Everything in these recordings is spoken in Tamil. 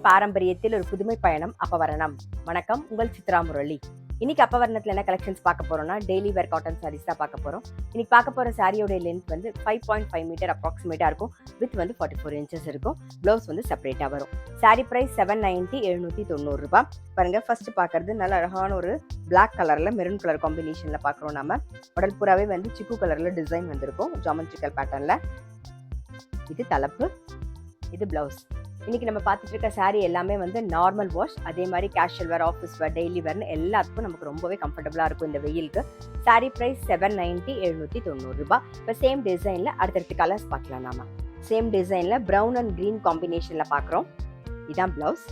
பாரம்பரியத்தில் ஒரு புதுமை பயணம் அப்பவரணம். வணக்கம், உங்கள் சித்ரா முரளி. இன்னைக்கு அப்பவரணத்தில் என்ன கலெக்ஷன்ஸ் பார்க்க போறோம்னா, டெய்லி வேர் காட்டன் சாரீஸ் தான் பார்க்க போறோம். இன்னைக்கு பார்க்க போற சாரியோட லென்த் வந்து 5.5 மீட்டர் அப்ராக்சிமேட்டா இருக்கும். வித் வந்து 44 இன்ச்சஸ் இருக்கும். பிளவுஸ் வந்து செப்பரேட்டா வரும். சாரி பிரைஸ் 790 790 ரூபாய். பாருங்க, ஃபர்ஸ்ட் பார்க்கறது நல்ல அழகான ஒரு பிளாக் கலர்ல மெரூன் கலர் காம்பினேஷன்ல பார்க்குறோம். நம்ம உடல் பூராவே வந்து சிக்கு கலர்ல டிசைன் வந்திருக்கும், ஜாமெட்ரிக்கல் பேட்டர்ன்ல. இது தலைப்பு, இது பிளவுஸ். இன்னைக்கு நம்ம பார்த்துட்டு இருக்க சாரீ எல்லாமே வந்து நார்மல் வாஷ், அதே மாதிரி casual wear, office wear, daily வேர்னு எல்லாத்துக்கும் நமக்கு ரொம்பவே கம்ஃபர்டபுளாக இருக்கும் இந்த வெயிலுக்கு. சாரீ ப்ரைஸ் 790 790 ரூபாய். இப்போ சேம் டிசைனில் அடுத்தடுத்து கலர்ஸ் பார்க்கலாம். நாம சேம் டிசைனில் ப்ரௌன் அண்ட் க்ரீன் காம்பினேஷனில் பார்க்குறோம். இதான் பிளவுஸ்.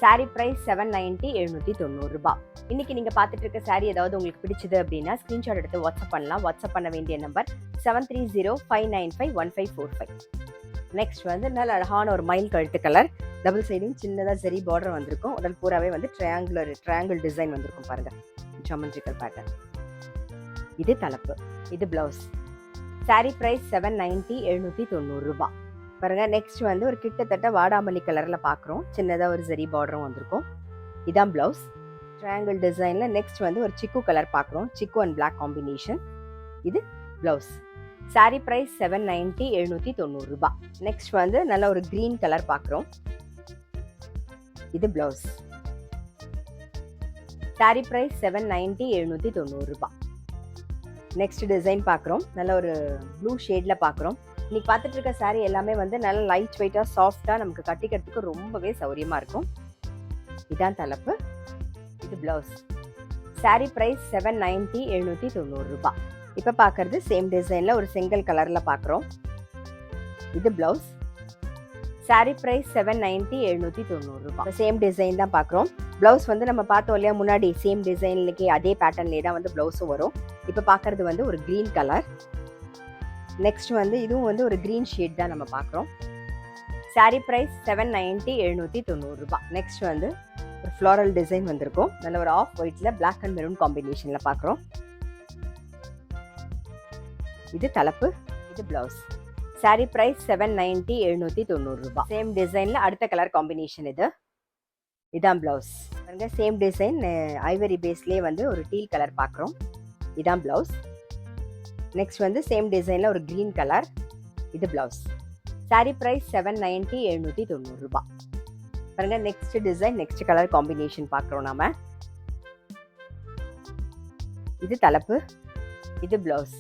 சாரீ ப்ரைஸ் 790 790 ரூபாய். இன்னைக்கு நீங்கள் பார்த்துட்டு இருக்க சாரீ ஏதாவது உங்களுக்கு பிடிச்சது அப்படின்னா ஸ்க்ரீன்ஷாட் எடுத்து வாட்ஸ்அப் பண்ணலாம். வாட்ஸ்அப் பண்ண வேண்டிய நம்பர் 7305951545. நெக்ஸ்ட் வந்து நல்ல அழகான ஒரு மயில் கழுத்து கலர், டபுள் சைடும் சின்னதாக சரி பார்டர் வந்திருக்கும். உடல் பூராவே வந்து ட்ரையாங்கிள் டிசைன் வந்திருக்கும். பாருங்க, ஜாமெட்ரிக்கல் பேட்டர்ன். இது தலைப்பு, இது பிளவுஸ். சாரி பிரைஸ் 790 790 ரூபாய். பாருங்க, நெக்ஸ்ட் வந்து ஒரு கிட்டத்தட்ட வாடாமல்லி கலர்ல பார்க்குறோம். சின்னதாக ஒரு சரி பார்டரும் வந்திருக்கும். இதான் பிளவுஸ், ட்ரையாங்கிள் டிசைன்ல. நெக்ஸ்ட் வந்து ஒரு சிக்கு கலர் பார்க்குறோம், சிக்கு அண்ட் பிளாக் காம்பினேஷன். இது பிளவுஸ். சாரி பிரைஸ் 790 790 ரூபாய். நெக்ஸ்ட் வந்து நல்ல ஒரு கிரீன் கலர் பார்க்குறோம். இது பிளவுஸ். சாரி பிரைஸ் 790 790 ரூபாய். நெக்ஸ்ட் டிசைன் பார்க்குறோம், நல்ல ஒரு ப்ளூ ஷேட்ல பார்க்குறோம். இன்னைக்கு பார்த்துட்டு இருக்க சாரீ எல்லாமே வந்து நல்ல லைட் வெயிட்டாக சாஃப்டாக நமக்கு கட்டிக்கிறதுக்கு ரொம்பவே சௌரியமாக இருக்கும். இதான் தலைப்பு, இது பிளவுஸ். சாரி பிரைஸ் 790 790 ரூபாய். இப்போ பார்க்கறது சேம் டிசைனில் ஒரு செங்கல் கலரில் பார்க்குறோம். இது பிளவுஸ். சாரி ப்ரைஸ் 790 790 ரூபாய். சேம் டிசைன் தான் பார்க்குறோம். பிளவுஸ் வந்து நம்ம பார்த்தோம் இல்லையா முன்னாடி, சேம் டிசைன்லேயே அதே பேட்டர்ன்லேயே தான் வந்து பிளவுஸும் வரும். இப்போ பார்க்கறது வந்து ஒரு க்ரீன் கலர். நெக்ஸ்ட் வந்து இதுவும் வந்து ஒரு க்ரீன் ஷேட் தான் நம்ம பார்க்குறோம். சாரி ப்ரைஸ் 790 790 ரூபாய். நெக்ஸ்ட் வந்து ஒரு ஃப்ளாரல் டிசைன் வந்திருக்கும். நல்ல ஒரு ஆஃப் ஒயிட்டில் பிளாக் அண்ட் மெரூன் காம்பினேஷனில் பார்க்குறோம். இது தலைப்பு, இது பிளவுஸ். சாரி பிரைஸ் 790 790 ரூபாய். சேம் டிசைன்ல அடுத்த கலர் காம்பினேஷன் இது. இதான் பிளவுஸ். பாருங்க, சேம் டிசைன் ஐவரி பேஸ்லயே வந்து ஒரு டீல் கலர் பார்க்குறோம். இதான் பிளவுஸ். நெக்ஸ்ட் வந்து சேம் டிசைன்ல ஒரு கிரீன் கலர். இது பிளவுஸ். சாரி பிரைஸ் 790 790 ரூபாய். பாருங்க, next design, next colour combination பார்க்குறோம் நாம. இது தலைப்பு, இது பிளவுஸ்.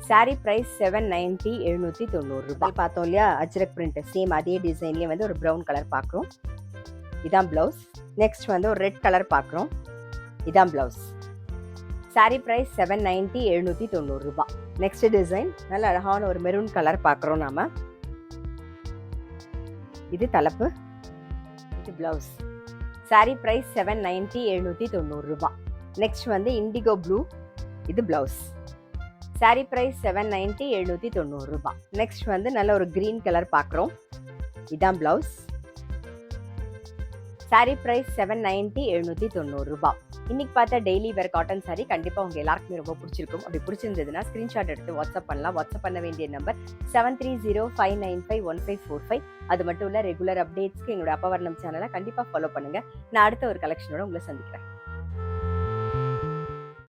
சாரி பிரைஸ் 790 790 ரூபாய். பார்த்தோம் இல்லையா அஜ்ரக் பிரிண்ட், சேம் அதே டிசைன்லேயே வந்து ஒரு ப்ரௌன் கலர் பார்க்குறோம். இதான் பிளவுஸ். நெக்ஸ்ட் வந்து ஒரு ரெட் கலர் பார்க்குறோம். இதான் பிளவுஸ். சாரி பிரைஸ் 790 790 ரூபாய். நெக்ஸ்ட் டிசைன் நல்ல அழகான ஒரு மெரூன் கலர் பார்க்குறோம் நாம. இது தலைப்பு, இது பிளவுஸ். சாரி பிரைஸ் 790 790 ரூபாய். நெக்ஸ்ட் வந்து இண்டிகோ ப்ளூ. இது பிளவுஸ். சாரி பிரைஸ் 790 790 ரூபாய். நெக்ஸ்ட் வந்து நல்ல ஒரு கிரீன் கலர் பார்க்குறோம். இதான் பிளவுஸ். சாரி பிரைஸ் 790 790 ரூபாய். இன்னைக்கு பார்த்த டெய்லி வேர் காட்டன் சாரி கண்டிப்பாக உங்க எல்லாருக்குமே ரொம்ப பிடிச்சிருக்கும். அப்படி பிடிச்சிருந்ததுன்னா ஸ்கிரீன்ஷாட் எடுத்து வாட்ஸ்அப் பண்ணலாம். வாட்ஸ்அப் பண்ண வேண்டிய நம்பர் 7305951545. அது மட்டும் இல்லை, ரெகுலர் அப்டேட்ஸ்க்கு எங்களோட அப்பவரணம் சேனலை கண்டிப்பாக ஃபாலோ பண்ணுங்க. நான் அடுத்த ஒரு கலெக்ஷனோட உங்களை சந்திக்கிறேன்.